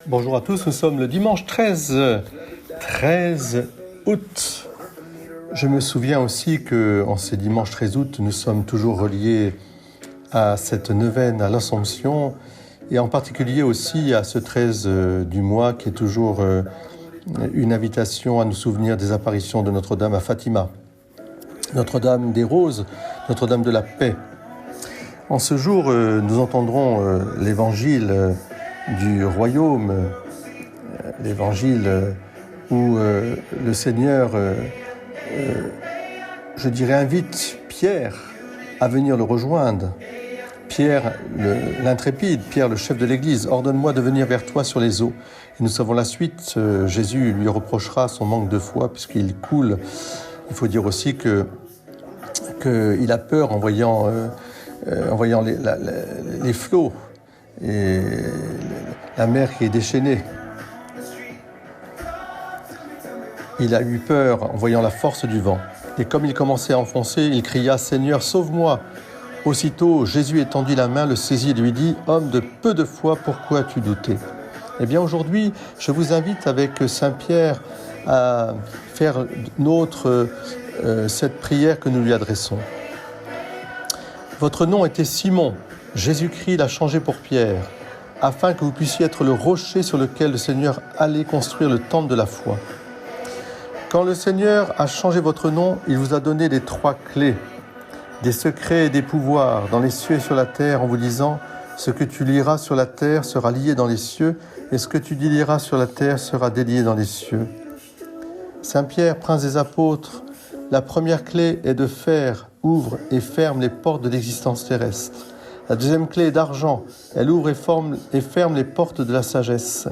Bonjour à tous, nous sommes le dimanche 13 août. Je me souviens aussi qu'en ce dimanche 13 août, nous sommes toujours reliés à cette neuvaine à l'Assomption et en particulier aussi à ce 13 du mois qui est toujours une invitation à nous souvenir des apparitions de Notre-Dame à Fatima, Notre-Dame des Roses, Notre-Dame de la Paix. En ce jour, nous entendrons l'évangile du royaume, l'évangile où le Seigneur, je dirais, invite Pierre à venir le rejoindre. Pierre l'intrépide, Pierre le chef de l'Église, ordonne-moi de venir vers toi sur les eaux. Et nous savons la suite, Jésus lui reprochera son manque de foi puisqu'il coule. Il faut dire aussi qu'il a peur en voyant les flots et la mer qui est déchaînée. Il a eu peur en voyant la force du vent. Et comme il commençait à enfoncer, il cria « Seigneur, sauve-moi !» Aussitôt, Jésus étendit la main, le saisit et lui dit « Homme de peu de foi, pourquoi as-tu douté ?» Eh bien aujourd'hui, je vous invite avec Saint Pierre à faire nôtre cette prière que nous lui adressons. Votre nom était Simon. Jésus-Christ l'a changé pour Pierre, afin que vous puissiez être le rocher sur lequel le Seigneur allait construire le temple de la foi. Quand le Seigneur a changé votre nom, il vous a donné les 3 clés, des secrets et des pouvoirs dans les cieux et sur la terre, en vous disant « Ce que tu liras sur la terre sera lié dans les cieux, et ce que tu délieras sur la terre sera délié dans les cieux. » Saint Pierre, prince des apôtres, la première clé est de fer, ouvre et ferme les portes de l'existence terrestre. La deuxième clé est d'argent, elle ouvre et ferme les portes de la sagesse.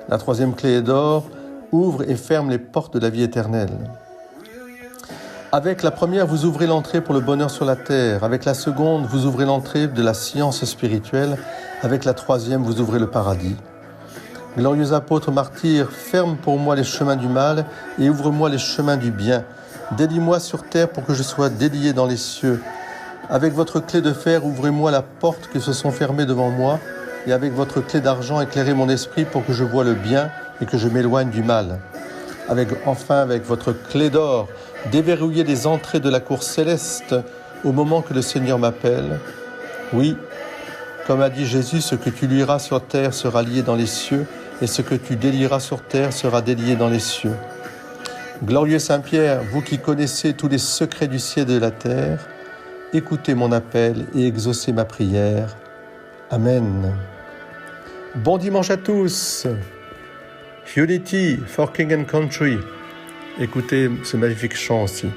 La troisième clé est d'or, ouvre et ferme les portes de la vie éternelle. Avec la première, vous ouvrez l'entrée pour le bonheur sur la terre. Avec la seconde, vous ouvrez l'entrée de la science spirituelle. Avec la troisième, vous ouvrez le paradis. Glorieux apôtre martyr, ferme pour moi les chemins du mal et ouvre-moi les chemins du bien. Délie-moi sur terre pour que je sois délié dans les cieux. Avec votre clé de fer, ouvrez-moi la porte qui se sont fermées devant moi, et avec votre clé d'argent, éclairez mon esprit pour que je voie le bien et que je m'éloigne du mal. Avec votre clé d'or, déverrouillez les entrées de la cour céleste au moment que le Seigneur m'appelle. Oui, comme a dit Jésus, ce que tu lieras sur terre sera lié dans les cieux, et ce que tu délieras sur terre sera délié dans les cieux. Glorieux Saint-Pierre, vous qui connaissez tous les secrets du ciel et de la terre, écoutez mon appel et exaucez ma prière. Amen. Bon dimanche à tous. Unity for King and Country. Écoutez ce magnifique chant aussi.